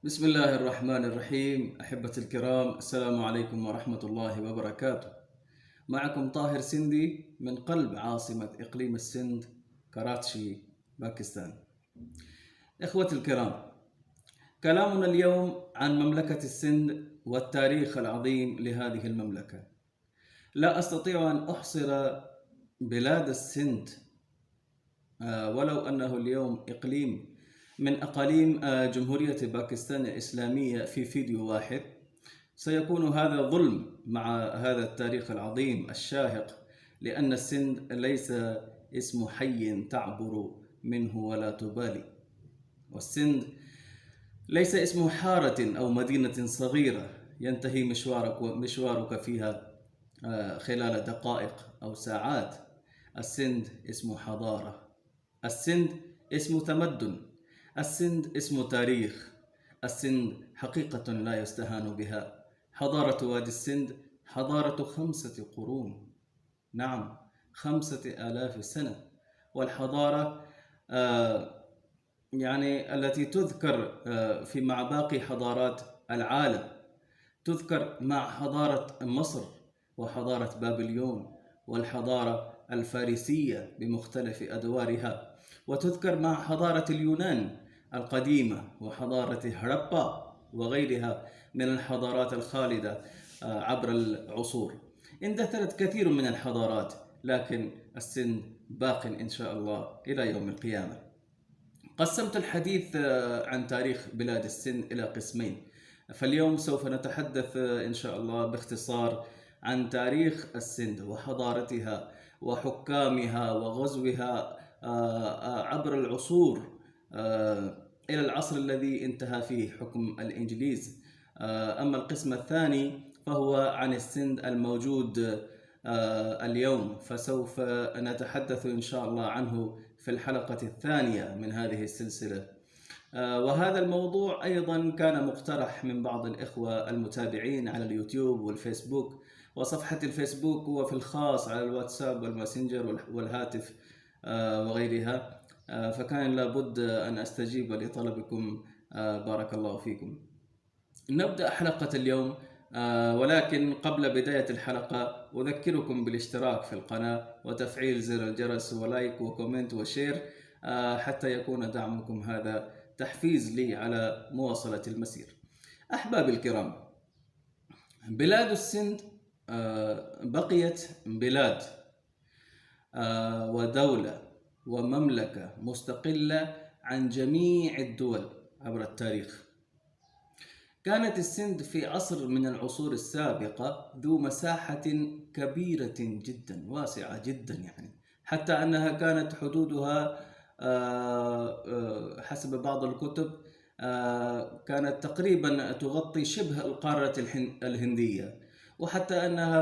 بسم الله الرحمن الرحيم. أحبة الكرام، السلام عليكم ورحمة الله وبركاته. معكم طاهر سندي من قلب عاصمة إقليم السند، كراتشي، باكستان. إخوة الكرام، كلامنا اليوم عن مملكة السند والتاريخ العظيم لهذه المملكة. لا أستطيع أن أحصر بلاد السند ولو أنه اليوم إقليم من أقاليم جمهورية باكستان الإسلامية في فيديو واحد. سيكون هذا ظلم مع هذا التاريخ العظيم الشاهق، لأن السند ليس اسم حي تعبر منه ولا تبالي، والسند ليس اسم حارة أو مدينة صغيرة ينتهي مشوارك فيها خلال دقائق أو ساعات. السند اسم حضارة، السند اسم تمدن، السند اسم تاريخ، السند حقيقة لا يستهان بها. حضارة وادي السند حضارة 5 قرون، نعم 5000 سنة. والحضارة التي تذكر مع باقي حضارات العالم، تذكر مع حضارة مصر وحضارة بابليون والحضارة الفارسية بمختلف أدوارها، وتذكر مع حضارة اليونان القديمة وحضارة هربا وغيرها من الحضارات الخالدة عبر العصور. اندثرت كثير من الحضارات، لكن السند باق إن شاء الله إلى يوم القيامة. قسمت الحديث عن تاريخ بلاد السند إلى قسمين، فاليوم سوف نتحدث إن شاء الله باختصار عن تاريخ السند وحضارتها وحكامها وغزوها عبر العصور إلى العصر الذي انتهى فيه حكم الإنجليز. أما القسم الثاني فهو عن السند الموجود اليوم، فسوف نتحدث إن شاء الله عنه في الحلقة الثانية من هذه السلسلة. وهذا الموضوع أيضا كان مقترح من بعض الإخوة المتابعين على اليوتيوب والفيسبوك وصفحة الفيسبوك، وفي الخاص على الواتساب والماسنجر والهاتف وغيرها، فكان لابد أن أستجيب لطلبكم. بارك الله فيكم. نبدأ حلقة اليوم، ولكن قبل بداية الحلقة أذكركم بالاشتراك في القناة وتفعيل زر الجرس ولايك وكومنت وشير، حتى يكون دعمكم هذا تحفيز لي على مواصلة المسير. أحبابي الكرام، بلاد السند بقيت بلاد ودولة ومملكة مستقلة عن جميع الدول عبر التاريخ. كانت السند في عصر من العصور السابقة ذو مساحة كبيرة جدا، واسعة جدا، حتى أنها كانت حدودها حسب بعض الكتب كانت تقريبا تغطي شبه القارة الهندية، وحتى أنها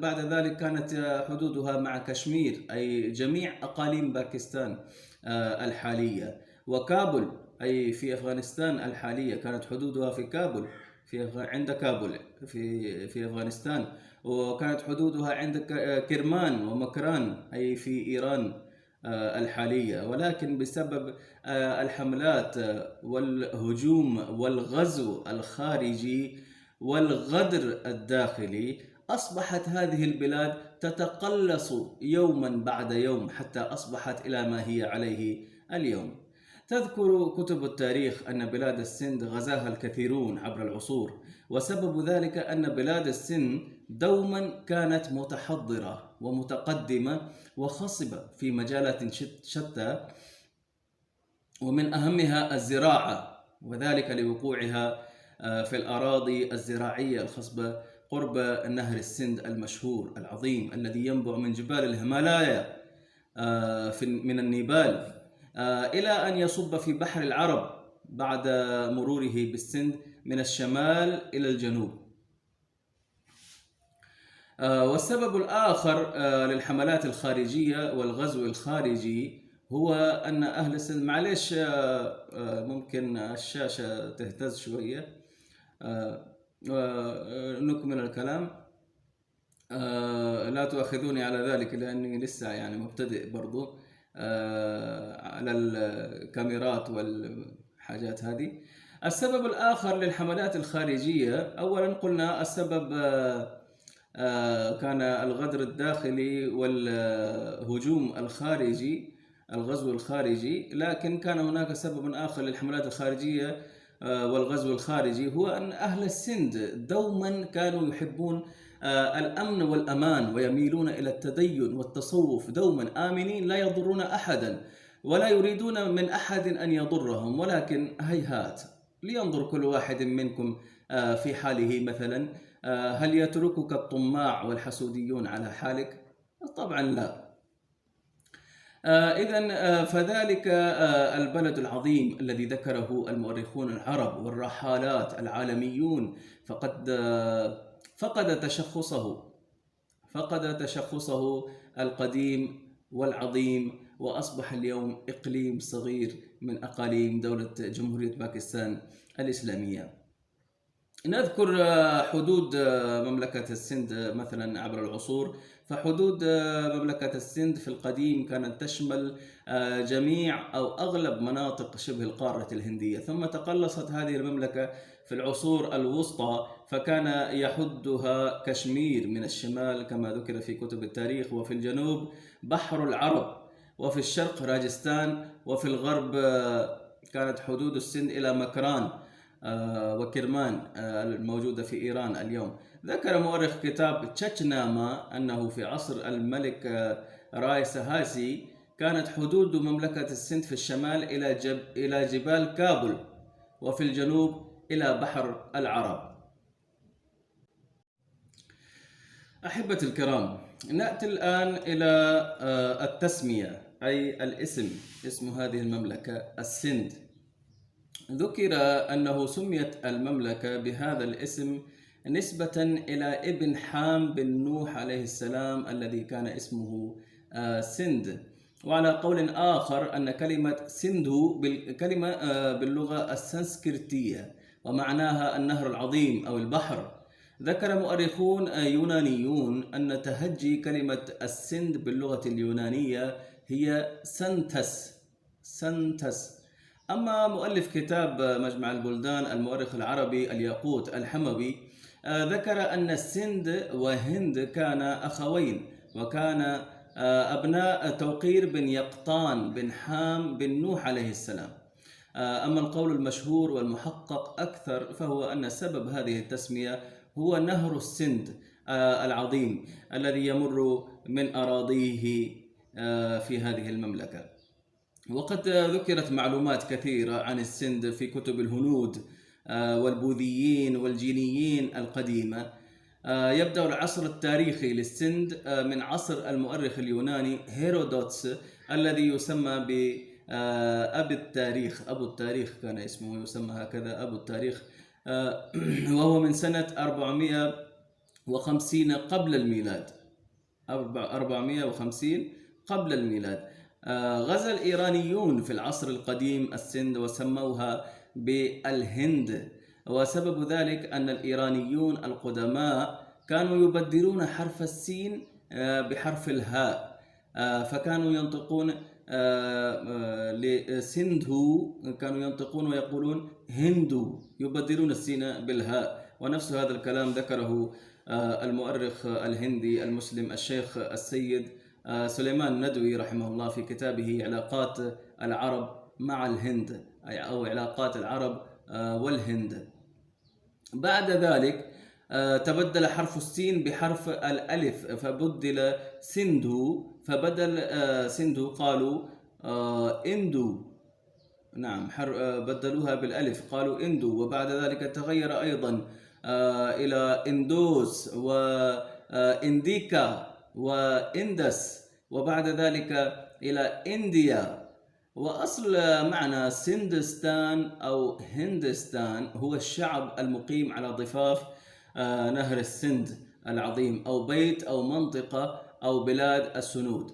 بعد ذلك كانت حدودها مع كشمير، أي جميع أقاليم باكستان الحالية، وكابل أي في أفغانستان الحالية كانت حدودها في كابل، عند كابل في أفغانستان، وكانت حدودها عند كرمان ومكران أي في إيران الحالية. ولكن بسبب الحملات والهجوم والغزو الخارجي والغدر الداخلي أصبحت هذه البلاد تتقلص يوما بعد يوم حتى أصبحت إلى ما هي عليه اليوم. تذكر كتب التاريخ أن بلاد السند غزاها الكثيرون عبر العصور، وسبب ذلك أن بلاد السند دوما كانت متحضرة ومتقدمة وخصبة في مجالات شتى، ومن أهمها الزراعة، وذلك لوقوعها في الأراضي الزراعية الخصبة قرب نهر السند المشهور العظيم الذي ينبع من جبال الهيمالايا من النيبال إلى أن يصب في بحر العرب بعد مروره بالسند من الشمال إلى الجنوب. والسبب الآخر للحملات الخارجية والغزو الخارجي هو أن أهل السند، معلش ممكن الشاشة تهتز شوية، نكمل الكلام. لا تؤاخذوني على ذلك لأني لسه مبتدئ برضو على الكاميرات والحاجات هذه. السبب الآخر للحملات الخارجية، أولا قلنا السبب كان الغدر الداخلي والهجوم الخارجي، الغزو الخارجي، لكن كان هناك سبب آخر للحملات الخارجية والغزو الخارجي، هو أن أهل السند دوما كانوا يحبون الأمن والأمان، ويميلون إلى التدين والتصوف، دوما آمنين لا يضرون أحدا ولا يريدون من أحد أن يضرهم. ولكن هيهات، لينظر كل واحد منكم في حاله مثلا، هل يتركك الطماع والحسوديون على حالك؟ طبعا لا. إذن فذلك البلد العظيم الذي ذكره المؤرخون العرب والرحالات العالميون فقد تشخصه القديم والعظيم، وأصبح اليوم إقليم صغير من أقاليم دولة جمهورية باكستان الإسلامية. نذكر حدود مملكة السند مثلا عبر العصور. فحدود مملكة السند في القديم كانت تشمل جميع أو أغلب مناطق شبه القارة الهندية، ثم تقلصت هذه المملكة في العصور الوسطى، فكان يحدها كشمير من الشمال كما ذكر في كتب التاريخ، وفي الجنوب بحر العرب، وفي الشرق راجستان، وفي الغرب كانت حدود السند إلى مكران وكرمان الموجودة في إيران اليوم. ذكر مؤرخ كتاب تشاتشناما أنه في عصر الملك راي سهاسي كانت حدود مملكة السند في الشمال إلى جبال كابل، وفي الجنوب إلى بحر العرب. أحبة الكرام، نأتي الآن إلى التسمية، أي الاسم، اسم هذه المملكة السند. ذكر أنه سميت المملكة بهذا الاسم نسبة إلى ابن حام بن نوح عليه السلام الذي كان اسمه سند. وعلى قول آخر أن كلمة سندو كلمة باللغة السنسكريتية ومعناها النهر العظيم أو البحر. ذكر مؤرخون يونانيون أن تهجي كلمة السند باللغة اليونانية هي سنتس. أما مؤلف كتاب مجمع البلدان المؤرخ العربي الياقوت الحموي ذكر أن السند وهند كانا أخوين، وكان أبناء توقير بن يقطان بن حام بن نوح عليه السلام. أما القول المشهور والمحقق أكثر فهو أن سبب هذه التسمية هو نهر السند العظيم الذي يمر من أراضيه في هذه المملكة. وقد ذكرت معلومات كثيرة عن السند في كتب الهنود والبوذيين والجينيين القديمة. يبدأ العصر التاريخي للسند من عصر المؤرخ اليوناني هيرودوتس الذي يسمى بأبي التاريخ، أبو التاريخ كان اسمه، يسمى هكذا أبو التاريخ، وهو من سنة 450 قبل الميلاد. 450 قبل الميلاد. غزا الإيرانيون في العصر القديم السند وسموها بالهند، وسبب ذلك أن الإيرانيون القدماء كانوا يبدلون حرف السين بحرف الهاء، فكانوا ينطقون لسندو كانوا ينطقون ويقولون هندو، يبدلون السين بالهاء. ونفس هذا الكلام ذكره المؤرخ الهندي المسلم الشيخ السيد سليمان الندوي رحمه الله في كتابه علاقات العرب مع الهند، أو علاقات العرب والهند. بعد ذلك تبدل حرف السين بحرف الألف فبدل سندو، فبدل سندو قالوا إندو، نعم بدلوها بالألف قالوا إندو. وبعد ذلك تغير أيضا إلى إندوس وإنديكا وإندس، وبعد ذلك إلى إنديا. وأصل معنى سندستان أو هندستان هو الشعب المقيم على ضفاف نهر السند العظيم، أو بيت أو منطقة أو بلاد السنود.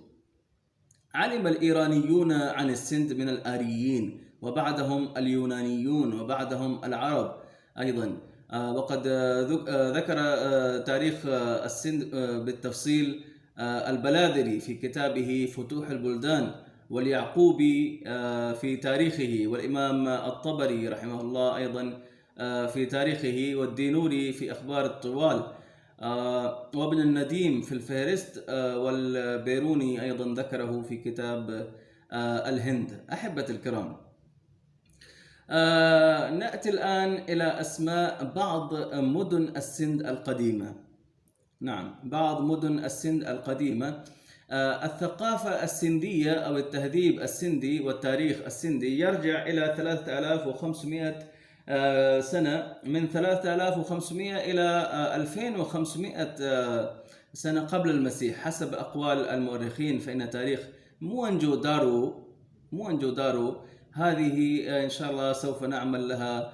علم الإيرانيون عن السند من الآريين، وبعدهم اليونانيون، وبعدهم العرب أيضا. وقد ذكر تاريخ السند بالتفصيل البلاذري في كتابه فتوح البلدان واليعقوبي في تاريخه، والإمام الطبري رحمه الله أيضا في تاريخه، والدينوري في أخبار الطوال، وابن النديم في الفهرست، والبيروني أيضا ذكره في كتاب الهند. أحبة الكرام، نأتي الآن إلى أسماء بعض مدن السند القديمة. نعم، بعض مدن السند القديمة. الثقافة السندية أو التهذيب السندي والتاريخ السندي يرجع إلى 3500 سنة، من 3500 إلى 2500 سنة قبل المسيح حسب أقوال المؤرخين. فإن تاريخ موهنجو دارو هذه إن شاء الله سوف نعمل لها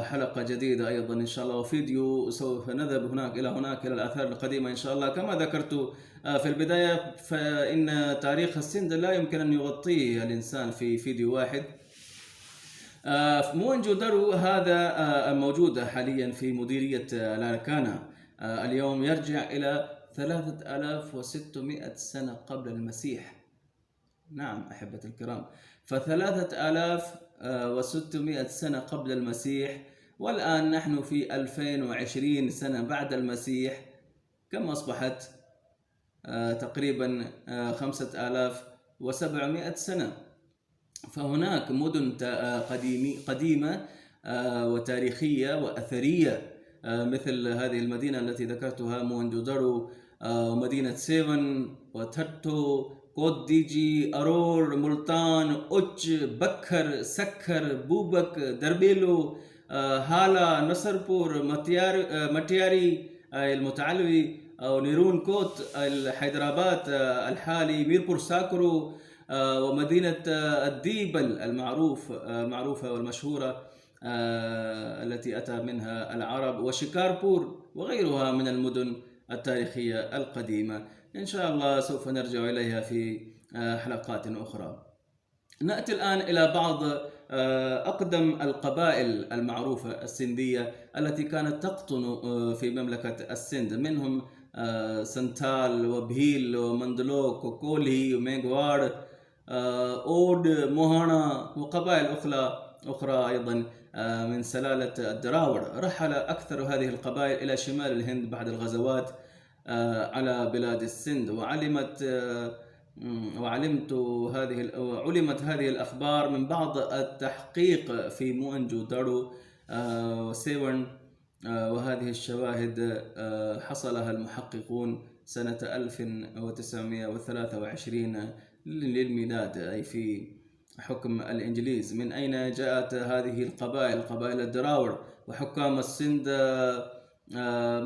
حلقة جديدة أيضا إن شاء الله، وفيديو سوف نذهب هناك إلى الآثار القديمة إن شاء الله. كما ذكرت في البداية، فإن تاريخ السند لا يمكن أن يغطيه الإنسان في فيديو واحد. موهنجو دارو هذا موجود حاليا في مديرية لاراكانا اليوم، يرجع إلى 3600 سنة قبل المسيح. نعم أحبة الكرام، ف3600 سنة قبل المسيح، والآن نحن في 2020 سنة بعد المسيح. كم أصبحت؟ تقريبا 5700 سنة. فهناك مدن قديمة وتاريخية وأثرية، مثل هذه المدينة التي ذكرتها موهنجو دارو، ومدينة سيفن وترتو، كود ديجي، أرور، ملتان، أوتش، بكر، سكر، بوبك، دربيلو، هالا، نصربور، متياري المتعلوي، أو نيرون كوت الحيدرابات الحالي، ميربور ساكرو، ومدينة الديبل المعروفة والمشهورة التي أتى منها العرب، وشيكاربور وغيرها من المدن التاريخية القديمة. إن شاء الله سوف نرجع إليها في حلقات أخرى. نأتي الآن إلى بعض أقدم القبائل المعروفة السندية التي كانت تقطن في مملكة السند، منهم سنتال وبهيل ومندلوك وكولي ومينغوار، أود، موهانا، وقبائل أخرى أيضا من سلالة الدراور. رحل أكثر هذه القبائل إلى شمال الهند بعد الغزوات على بلاد السند، علمت هذه الأخبار من بعض التحقيق في موهنجو دارو وسيفن، وهذه الشواهد حصلها المحققون سنة 1923 للميلاد، أي في حكم الإنجليز. من أين جاءت هذه القبائل؟ قبائل الدراور. وحكام السند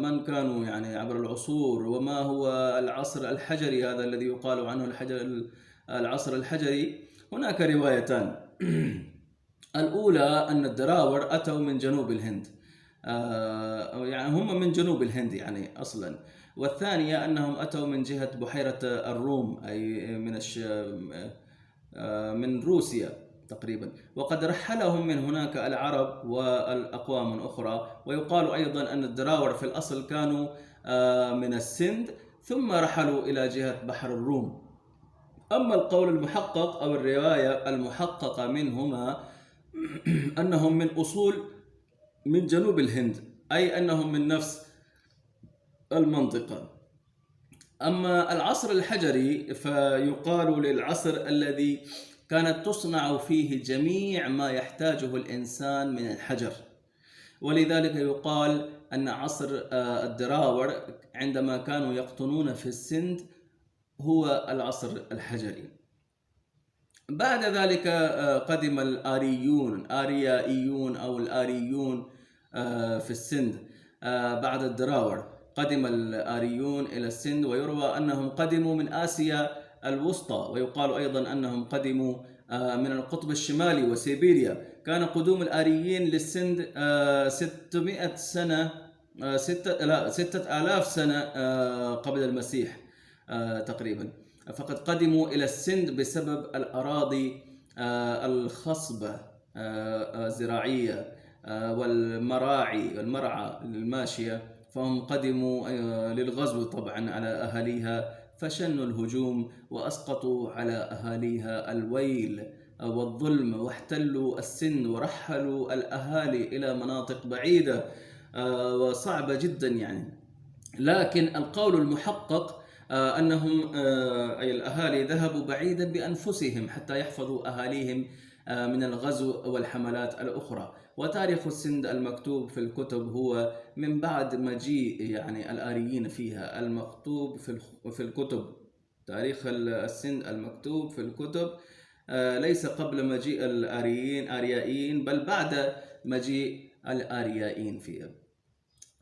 من كانوا يعني عبر العصور؟ وما هو العصر الحجري هذا الذي يقال عنه العصر الحجري؟ هناك روايتان. الأولى أن الدراور أتوا من جنوب الهند، يعني هم من جنوب الهند يعني أصلا. والثانية أنهم أتوا من جهة بحيرة الروم، أي من روسيا تقريبا، وقد رحلهم من هناك العرب والأقوام أخرى. ويقال أيضا أن الدراور في الأصل كانوا من السند، ثم رحلوا إلى جهة بحر الروم. أما القول المحقق أو الرواية المحققة منهما أنهم من أصول من جنوب الهند، أي أنهم من نفس المنطقة. أما العصر الحجري فيقال للعصر الذي كانت تصنع فيه جميع ما يحتاجه الإنسان من الحجر، ولذلك يقال أن عصر الدراور عندما كانوا يقطنون في السند هو العصر الحجري. بعد ذلك قدم الآريائيون أو الآريون في السند. بعد الدراور قدم الآريون إلى السند، ويروى أنهم قدموا من آسيا الوسطى، ويقال أيضا أنهم قدموا من القطب الشمالي وسيبيريا. كان قدوم الآريين للسند 600 سنة 6000 سنة قبل المسيح تقريبا. فقد قدموا إلى السند بسبب الأراضي الخصبة الزراعية والمرعى الماشية، فهم قدموا للغزو طبعا على أهاليها فشنوا الهجوم وأسقطوا على أهاليها الويل والظلم، واحتلوا السند ورحلوا الأهالي إلى مناطق بعيدة وصعبة جدا يعني. لكن القول المحقق أنهم أي الأهالي ذهبوا بعيدا بأنفسهم حتى يحفظوا أهاليهم من الغزو والحملات الأخرى. وتاريخ السند المكتوب في الكتب هو من بعد مجيء يعني الآريين فيها. المكتوب في الكتب، تاريخ السند المكتوب في الكتب ليس قبل مجيء آريائيين بل بعد مجيء الآريائيين فيها.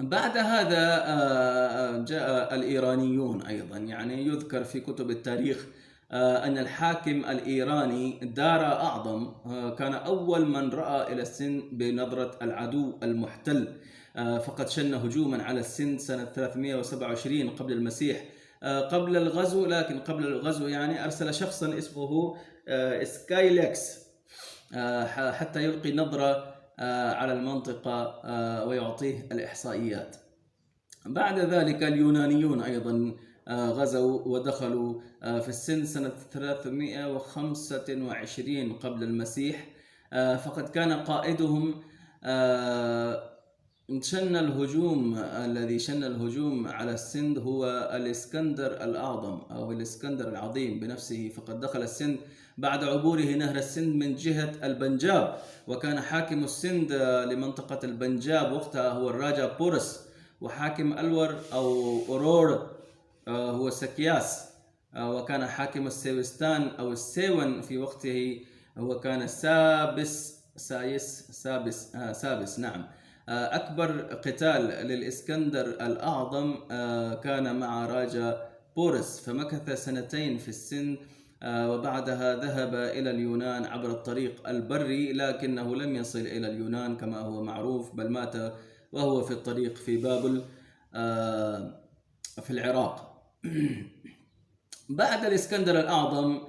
بعد هذا جاء الإيرانيون أيضا. يعني يذكر في كتب التاريخ أن الحاكم الإيراني دار أعظم كان أول من رأى إلى السند بنظرة العدو المحتل، فقد شن هجوما على السند سنة 327 قبل المسيح قبل الغزو. لكن قبل الغزو يعني أرسل شخصا اسمه سكايلكس حتى يلقي نظرة على المنطقة ويعطيه الإحصائيات. بعد ذلك اليونانيون أيضا غزوا ودخلوا في السند سنة 325 قبل المسيح، فقد كان قائدهم الذي شن الهجوم على السند هو الإسكندر الأعظم أو الإسكندر العظيم بنفسه. فقد دخل السند بعد عبوره نهر السند من جهة البنجاب، وكان حاكم السند لمنطقة البنجاب وقتها هو الراجا بورس، وحاكم ألور أو أورور هو سكياس، وكان حاكم السيوستان أو السيون في وقته هو كان سابس. نعم. أكبر قتال للإسكندر الأعظم كان مع راجا بورس، فمكث سنتين في السند وبعدها ذهب إلى اليونان عبر الطريق البري، لكنه لم يصل إلى اليونان كما هو معروف، بل مات وهو في الطريق في بابل في العراق. بعد الإسكندر الأعظم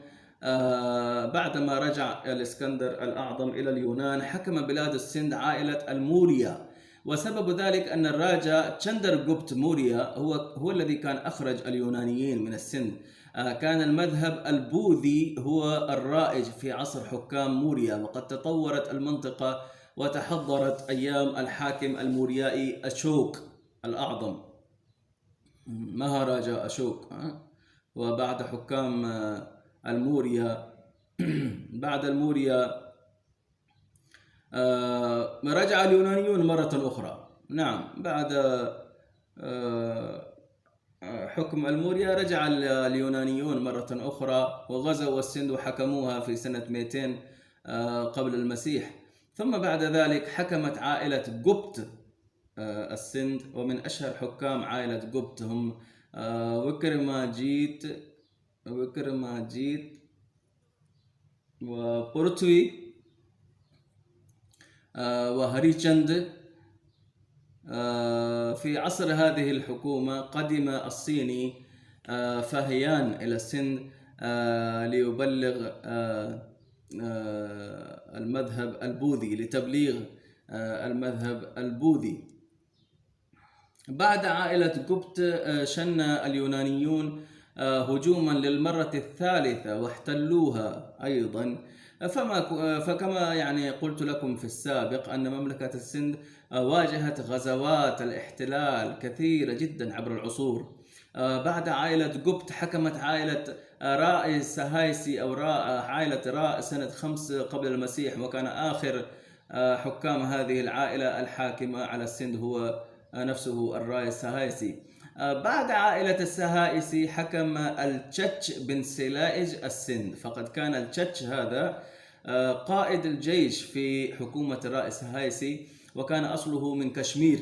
بعدما رجع الإسكندر الأعظم إلى اليونان حكم بلاد السند عائلة الموريا، وسبب ذلك أن الراجا تشندرغوبت موريا هو الذي كان أخرج اليونانيين من السند. كان المذهب البوذي هو الرائج في عصر حكام موريا، وقد تطورت المنطقة وتحضرت أيام الحاكم الموريائي أشوك الأعظم مهاراجا أشوك. وبعد حكام الموريا بعد الموريا رجع اليونانيون مرة أخرى. نعم، بعد حكم الموريا رجع اليونانيون مرة أخرى وغزوا السند وحكموها في سنة 200 قبل المسيح. ثم بعد ذلك حكمت عائلة قبط السند، ومن أشهر حكام عائلة قبط هم وكرماجيت وبورتوي وهريچند. في عصر هذه الحكومة قدم الصيني فهيان إلى السند ليبلغ المذهب البوذي، لتبليغ المذهب البوذي. بعد عائلة قبط شن اليونانيون هجوما للمرة الثالثة واحتلوها أيضا. فكما يعني قلت لكم في السابق أن مملكة السند واجهت غزوات الاحتلال كثيرة جدا عبر العصور. بعد عائلة قبط حكمت عائلة راء سهايسي أو عائلة راء سنة 5 قبل المسيح، وكان آخر حكام هذه العائلة الحاكمة على السند هو نفسه الراء السهايسي. بعد عائلة السهائسي حكم التشتش بن سلائج السند، فقد كان التشتش هذا قائد الجيش في حكومة الراء السهائسي، وكان أصله من كشمير.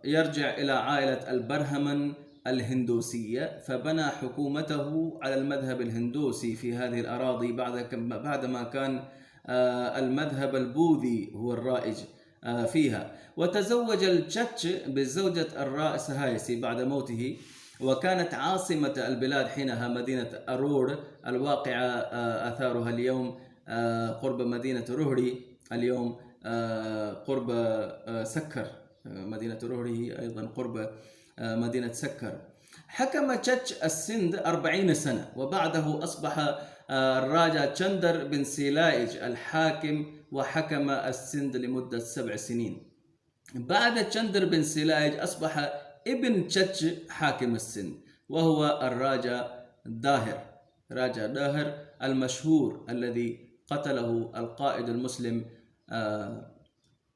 يرجع إلى عائلة البرهمن الهندوسية، فبنى حكومته على المذهب الهندوسي في هذه الأراضي بعدما كان المذهب البوذي هو الرائج فيها. وتزوج التشتش بزوجة الراء سهايسي بعد موته، وكانت عاصمة البلاد حينها مدينة أرور الواقعة آثارها اليوم قرب مدينة روهري، اليوم قرب سكر. مدينة روهري أيضا قرب مدينة سكر. حكم تشتش السند 40 سنة، وبعده أصبح الراجا تشندر بن سيلايج الحاكم، وحكم السند لمدة 7 سنين. بعد تشندر بن سيلايج أصبح ابن تشتش حاكم السند، وهو الراجا داهر، راجا داهر المشهور الذي قتله القائد المسلم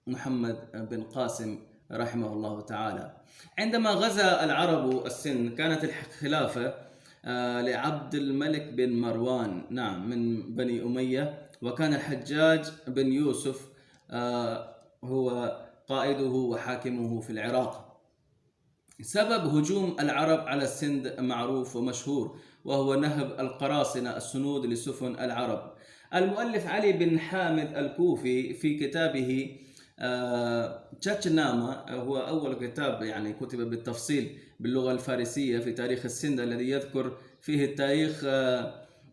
محمد بن قاسم رحمه الله تعالى. عندما غزا العرب السند كانت الخلافة لعبد الملك بن مروان، نعم، من بني أمية، وكان الحجاج بن يوسف هو قائده وحاكمه في العراق. سبب هجوم العرب على السند معروف ومشهور، وهو نهب القراصنة السنود لسفن العرب. المؤلف علي بن حامد الكوفي في كتابه تشاتشناما، هو أول كتاب يعني كتب بالتفصيل باللغة الفارسية في تاريخ السند، الذي يذكر فيه التاريخ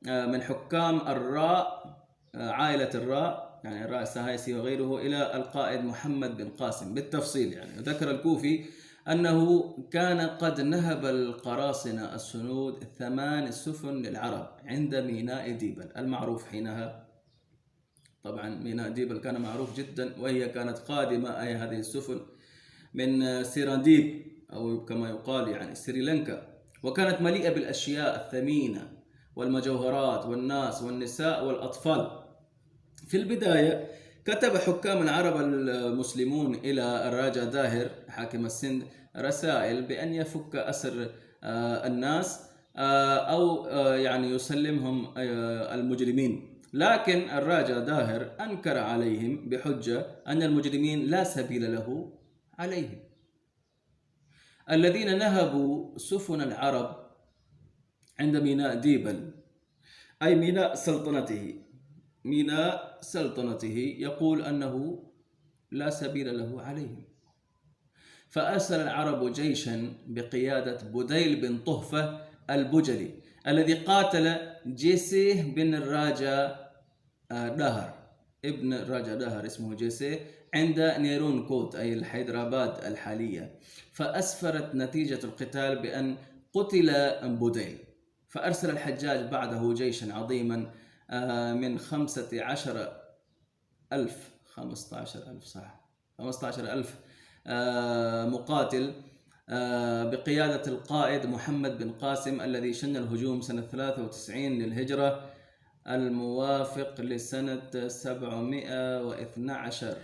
من حكام الراء، عائلة الراء، يعني الراء السهايسي وغيره، إلى القائد محمد بن قاسم بالتفصيل. يعني ذكر الكوفي أنه كان قد نهب القراصنة السنود 8 سفن للعرب عند ميناء ديبل المعروف حينها. طبعا ميناء ديبل كان معروف جدا، وهي كانت قادمة، أي هذه السفن، من سيرانديب أو كما يقال يعني سريلانكا، وكانت مليئة بالأشياء الثمينة والمجوهرات والناس والنساء والأطفال. في البداية كتب حكام العرب المسلمون إلى الراجا داهر حاكم السند رسائل بأن يفك أسر الناس أو يعني يسلمهم المجرمين، لكن الراجا داهر أنكر عليهم بحجة أن المجرمين لا سبيل له عليهم. الذين نهبوا سفن العرب عند ميناء ديبل، أي ميناء سلطنته، يقول أنه لا سبيل له عليهم. فأرسل العرب جيشا بقيادة بديل بن طهفة البجلي، الذي قاتل جيسيه بن الراجا داهر، ابن الراجا داهر اسمه جيسيه، عند نيرون كوت أي الحيدراباد الحالية. فأسفرت نتيجة القتال بأن قتل بديل. فأرسل الحجاج بعده جيشا عظيما من 15,000 مقاتل بقيادة القائد محمد بن قاسم، الذي شن الهجوم سنة 93 للهجرة الموافق لسنة 712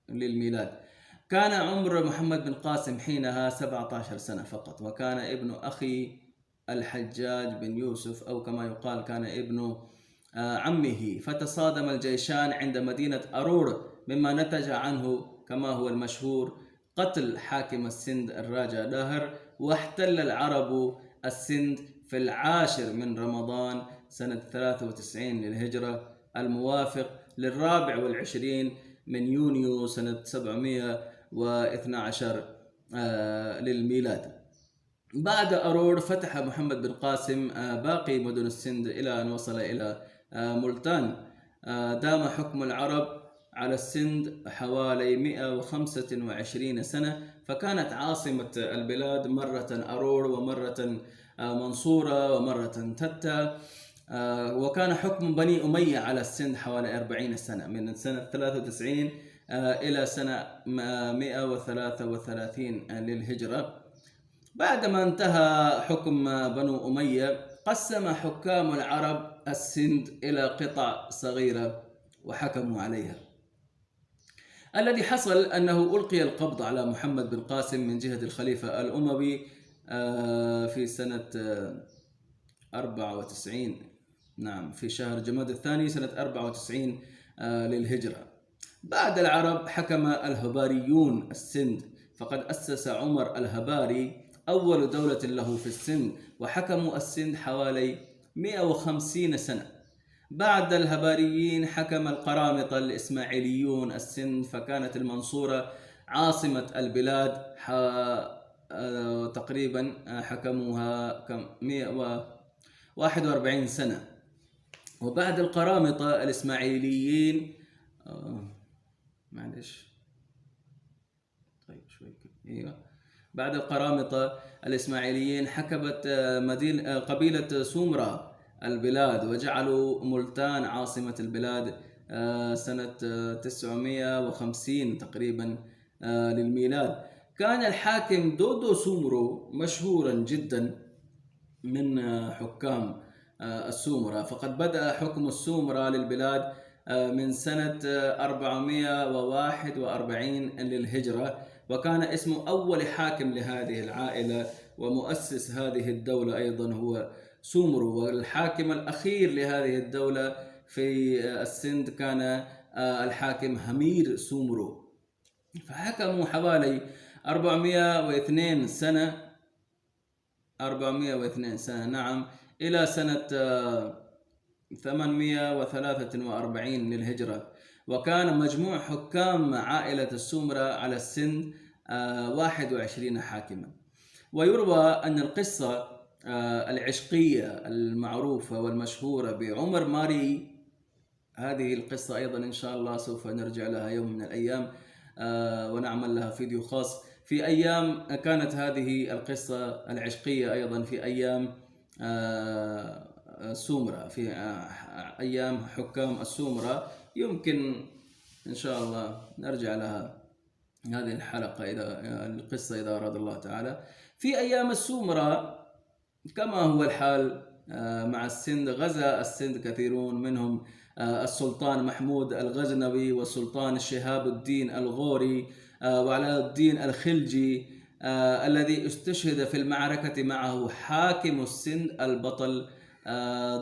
للميلاد. كان عمر محمد بن قاسم حينها 17 سنة فقط، وكان ابن أخي الحجاج بن يوسف، أو كما يقال كان ابن عمه. فتصادم الجيشان عند مدينة أرور، مما نتج عنه كما هو المشهور قتل حاكم السند الراجا داهر. واحتل العرب السند في 10 من رمضان سنة 93 للهجرة الموافق 24 من يونيو سنة 712 للميلاد. بعد أرور فتح محمد بن قاسم باقي مدن السند إلى أن وصل إلى ملتان. دام حكم العرب على السند حوالي 125 سنة، فكانت عاصمة البلاد مرة أرور، ومرة منصورة، ومرة تتا. وكان حكم بني أمية على السند حوالي 40 سنة، من سنة 93 إلى سنة 133 للهجرة. بعدما انتهى حكم بنو أمية، قسم حكام العرب السند إلى قطع صغيرة وحكموا عليها. الذي حصل أنه ألقي القبض على محمد بن قاسم من جهة الخليفة الأموي في سنة 94، نعم، في شهر جماد الثاني سنة 94 للهجرة. بعد العرب حكم الهباريون السند، فقد أسس عمر الهباري أول دولة له في السند، وحكموا السند حوالي 150 سنة. بعد الهباريين حكم القرامطة الإسماعيليون السند، فكانت المنصورة عاصمة البلاد تقريبا حكموها 141 سنة. وبعد القرامطة الإسماعيليين طيب شوي ايوه بعد القرامطة الإسماعيليين حكمت قبيلة سومرة البلاد، وجعلوا ملتان عاصمة البلاد سنة 950 تقريبا للميلاد. كان الحاكم دودو سومرو مشهورا جدا من حكام السومرة، فقد بدأ حكم السومرة للبلاد من سنة 441 للهجرة، وكان اسم أول حاكم لهذه العائلة ومؤسس هذه الدولة أيضا هو سومرو، والحاكم الأخير لهذه الدولة في السند كان الحاكم همير سومرو. فحكموا حوالي 402 سنة 402 سنة نعم، إلى سنة 843 للهجرة. وكان مجموع حكام عائلة السومرة على السند 21 حاكما. ويروى أن القصة العشقية المعروفة والمشهورة بعمر ماري، هذه القصة أيضا إن شاء الله سوف نرجع لها يوم من الأيام ونعمل لها فيديو خاص. في أيام كانت هذه القصة العشقية أيضا في أيام السومرة، في أيام حكام السومرة، يمكن إن شاء الله نرجع لها هذه الحلقة القصة إذا أراد الله تعالى. في أيام السومرة كما هو الحال مع السند، غزا السند كثيرون منهم السلطان محمود الغزنوي والسلطان شهاب الدين الغوري وعلاء الدين الخلجي الذي استشهد في المعركة معه حاكم السند البطل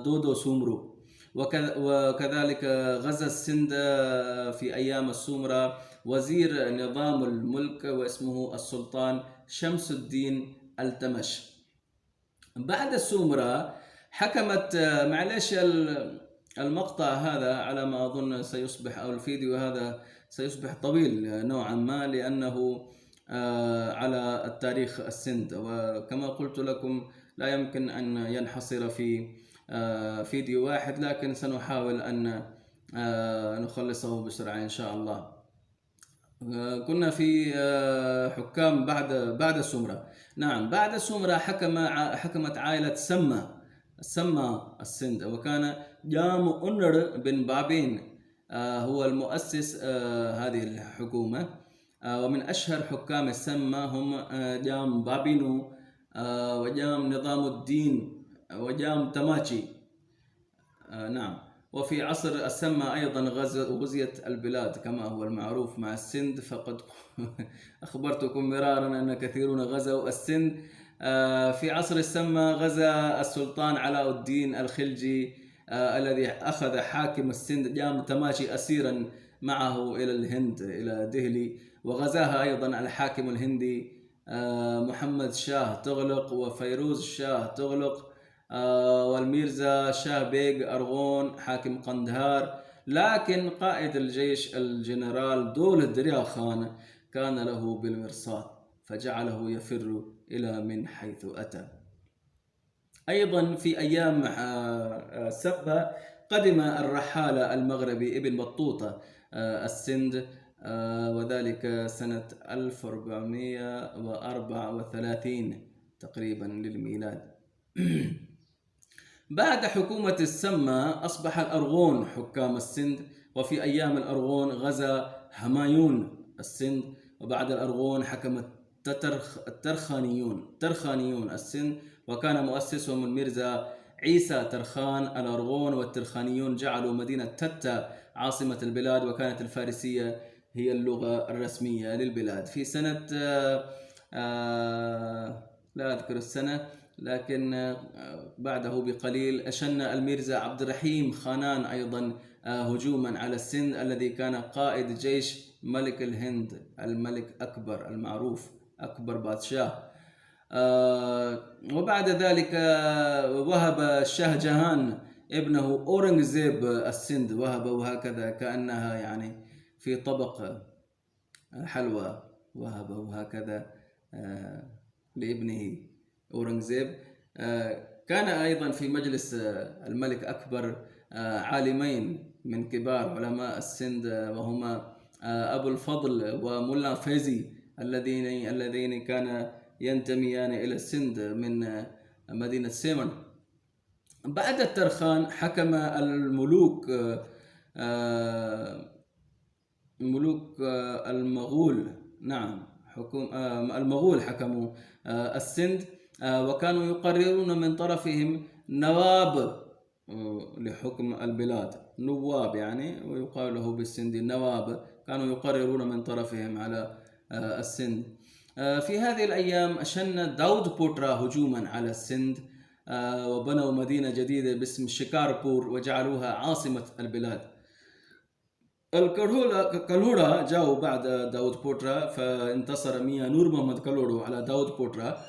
دودو سومرو. وكذلك غزا السند في أيام السومرة وزير نظام الملك واسمه السلطان شمس الدين التمش. بعد السومرة حكمت، معلش المقطع هذا على ما أظن سيصبح، أو الفيديو هذا سيصبح طويل نوعا ما لأنه على التاريخ السند، وكما قلت لكم لا يمكن أن ينحصر في فيديو واحد، لكن سنحاول أن نخلصه بسرعة إن شاء الله. كنا في حكام بعد السومرة. نعم، بعد السومرة حكمت عائلة سما السند، وكان جام أنر بن بابين هو المؤسس هذه الحكومة. ومن أشهر حكام السما هم جام بابينو وجام نظام الدين وجام تماشي. نعم، وفي عصر السما أيضا غزيت البلاد كما هو المعروف مع السند، فقد أخبرتكم مرارا أن كثيرون غزوا السند. في عصر السما غزا السلطان علاء الدين الخلجي الذي أخذ حاكم السند جام تماشي أسيرا معه إلى الهند إلى دهلي، وغزاها أيضا الحاكم الهندي محمد شاه تغلق وفيروز شاه تغلق والميرزا شاه بيغ أرغون حاكم قندهار. لكن قائد الجيش الجنرال دولة دريا خان كان له بالمرصاد فجعله يفر إلى من حيث أتى. أيضا في أيام سبا قدم الرحالة المغربي ابن بطوطة السند، وذلك سنة 1434 تقريبا للميلاد. بعد حكومة السما أصبح الأرغون حكام السند، وفي أيام الأرغون غزا همايون السند، وبعد الأرغون حكم ترخانيون السند، وكان مؤسسهم الميرزا عيسى ترخان الأرغون. والترخانيون جعلوا مدينة تتا عاصمة البلاد، وكانت الفارسية هي اللغة الرسمية للبلاد. في سنة لا أذكر السنة، لكن بعده بقليل أشن الميرزا عبد الرحيم خانان أيضا هجوما على السند الذي كان قائد جيش ملك الهند الملك أكبر المعروف أكبر بادشاه. وبعد ذلك وهب الشاه جهان ابنه أورنغزيب السند، وهبه هكذا كأنها يعني في طبق حلوى، وهبه هكذا لابنه أورنغزيب. كان أيضا في مجلس الملك أكبر عالمين من كبار علماء السند، وهما أبو الفضل وملا فيزي، اللذين كان ينتميان إلى السند من مدينة سيمر. بعد الترخان حكم الملوك المغول. نعم، المغول حكموا السند، وكانوا يقررون من طرفهم نواب لحكم البلاد، نواب يعني، ويقال له بالسند نواب، كانوا يقررون من طرفهم على السند. في هذه الأيام شن داود بوترا هجوما على السند، وبنوا مدينة جديدة باسم شكاربور وجعلوها عاصمة البلاد. الكلهورة جاءوا بعد داود بوترا، فانتصر ميا نور محمد كلهورو على داود بوترا،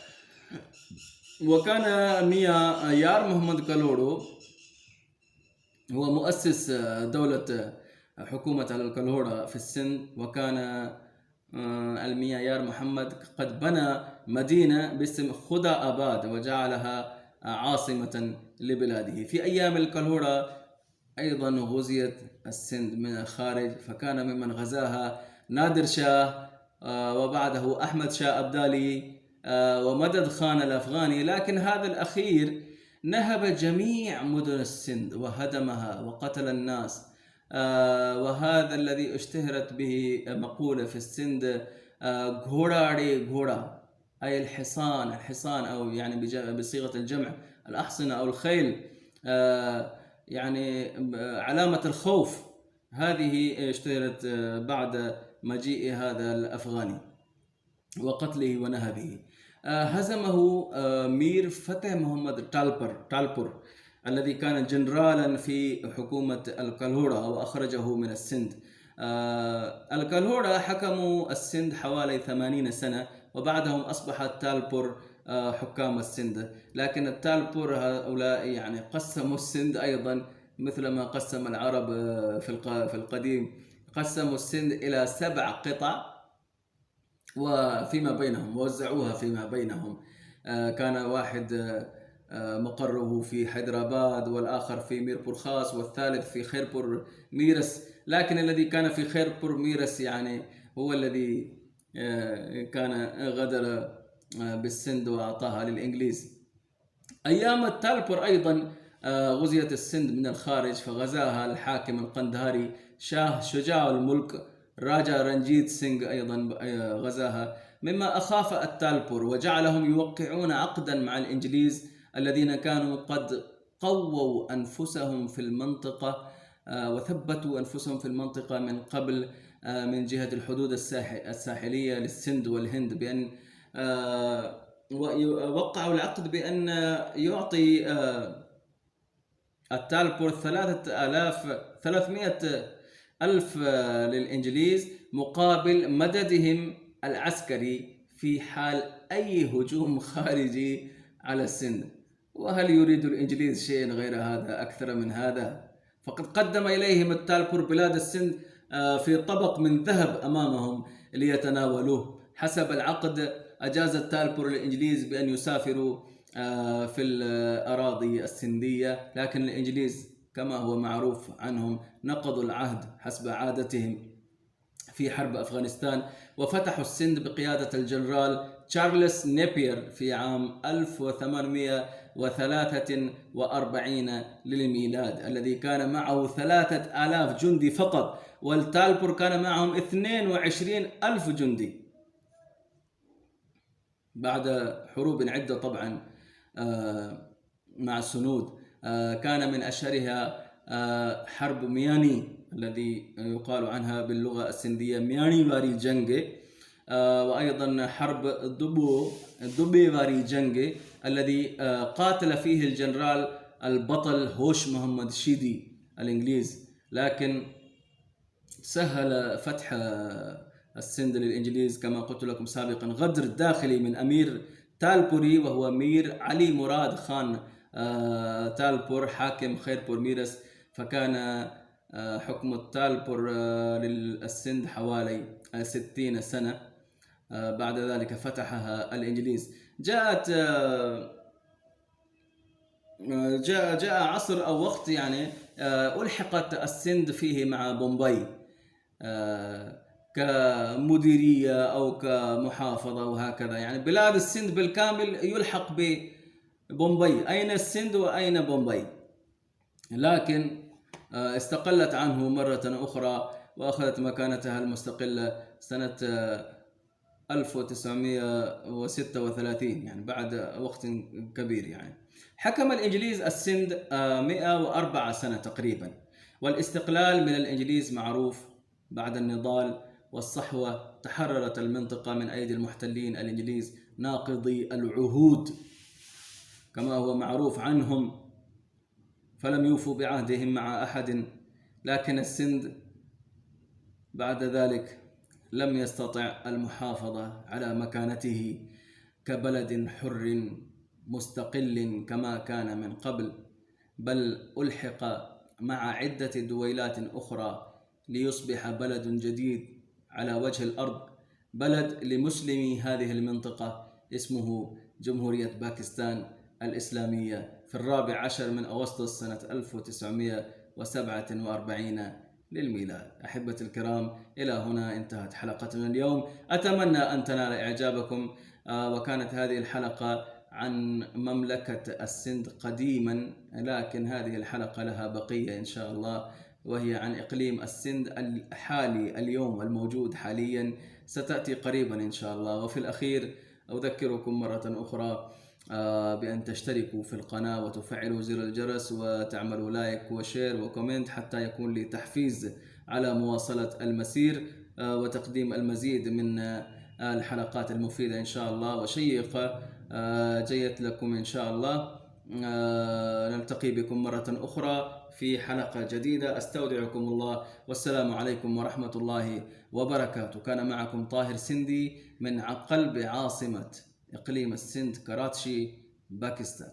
وكان ميا يار محمد كلهورو هو مؤسس دولة حكومة الكلهورة في السند، وكان الميا يار محمد قد بنى مدينة باسم خدا آباد وجعلها عاصمة لبلاده. في أيام الكلهورة أيضا غزيت السند من الخارج، فكان ممن غزاها نادر شاه، وبعده أحمد شاه أبدالي، ومدد خان الأفغاني، لكن هذا الأخير نهب جميع مدن السند وهدمها وقتل الناس. وهذا الذي اشتهرت به مقولة في السند غوراري غورا، أي الحصان أو يعني بصيغة الجمع الأحصنة أو الخيل، يعني علامة الخوف. هذه اشتهرت بعد مجيء هذا الأفغاني وقتله ونهبه. هزمه مير فتح محمد تالبور الذي كان جنرالا في حكومة الكلهورة، وأخرجه من السند. الكلهورة حكموا السند حوالي 80 سنة، وبعدهم أصبح تالبور حكام السند. لكن التالبور هؤلاء يعني قسموا السند أيضا مثلما قسم العرب في القديم، قسموا السند إلى 7 قطع وفيما بينهم وزعوها فيما بينهم. كان واحد مقره في حيدراباد، والآخر في ميرپور خاص، والثالث في خيرپور ميرس. لكن الذي كان في خيرپور ميرس يعني هو الذي كان غدر بالسند وأعطاها للإنجليز. أيام التالبور أيضا غزيت السند من الخارج، فغزاها الحاكم القندهاري شاه شجاع الملك راجا رنجيت سينغ، أيضا غزاها، مما أخاف التالبور وجعلهم يوقعون عقدا مع الإنجليز الذين كانوا قد قووا أنفسهم في المنطقة وثبتوا أنفسهم في المنطقة من قبل، من جهة الحدود الساحلية للسند والهند، بأن وقعوا العقد بأن يعطي التالبور 300,000 للإنجليز مقابل مددهم العسكري في حال أي هجوم خارجي على السند. وهل يريد الإنجليز شيئا غير هذا أكثر من هذا؟ فقد قدم إليهم التالبور بلاد السند في طبق من ذهب أمامهم ليتناولوه. حسب العقد أجاز التالبور للإنجليز بأن يسافروا في الأراضي السندية، لكن الإنجليز كما هو معروف عنهم نقضوا العهد حسب عادتهم في حرب أفغانستان، وفتحوا السند بقيادة الجنرال تشارلز نيبير في عام 1843 للميلاد، الذي كان معه 3000 جندي فقط، والتالبور كان معهم 22,000 جندي. بعد حروب عدة طبعا مع السنود، كان من أشهرها حرب مياني الذي يقال عنها باللغة السندية مياني واري جنگي، وأيضا حرب دبي واري جنگي الذي قاتل فيه الجنرال البطل هوش محمد شيدي الإنجليز، لكن سهل فتح السند للإنجليز كما قلت لكم سابقا غدر داخلي من أمير تالبوري، وهو مير علي مراد خان تالبور حاكم خيرپور ميرس. فكان حكم التالبور للسند حوالي 60 سنة. بعد ذلك فتحها الإنجليز. جاء عصر أو وقت يعني ألحقت السند فيه مع بومباي، كمديرية أو كمحافظة وهكذا. يعني بلاد السند بالكامل يلحق ببومبي. أين السند وأين بومبي؟ لكن استقلت عنه مرة أخرى وأخذت مكانتها المستقلة سنة 1936، يعني بعد وقت كبير. يعني حكم الإنجليز السند 104 سنة تقريبا، والاستقلال من الإنجليز معروف. بعد النضال والصحوة تحررت المنطقة من أيدي المحتلين الإنجليز ناقضي العهود كما هو معروف عنهم، فلم يوفوا بعهدهم مع أحد. لكن السند بعد ذلك لم يستطع المحافظة على مكانته كبلد حر مستقل كما كان من قبل، بل ألحق مع عدة دويلات أخرى ليصبح بلد جديد على وجه الأرض، بلد لمسلمي هذه المنطقة اسمه جمهورية باكستان الإسلامية في 14 من أغسطس سنة 1947 للميلاد. أحبة الكرام، إلى هنا انتهت حلقتنا اليوم، أتمنى أن تنال إعجابكم. وكانت هذه الحلقة عن مملكة السند قديما، لكن هذه الحلقة لها بقية إن شاء الله، وهي عن إقليم السند الحالي اليوم الموجود حاليا، ستأتي قريبا إن شاء الله. وفي الأخير أذكركم مرة أخرى بأن تشتركوا في القناة وتفعلوا زر الجرس وتعملوا لايك وشير وكومنت حتى يكون لي تحفيز على مواصلة المسير وتقديم المزيد من الحلقات المفيدة إن شاء الله وشيقة جيت لكم إن شاء الله. نلتقي بكم مرة أخرى في حلقة جديدة. أستودعكم الله، والسلام عليكم ورحمة الله وبركاته. كان معكم طاهر سندي من قلب عاصمة إقليم السند، كراتشي، باكستان.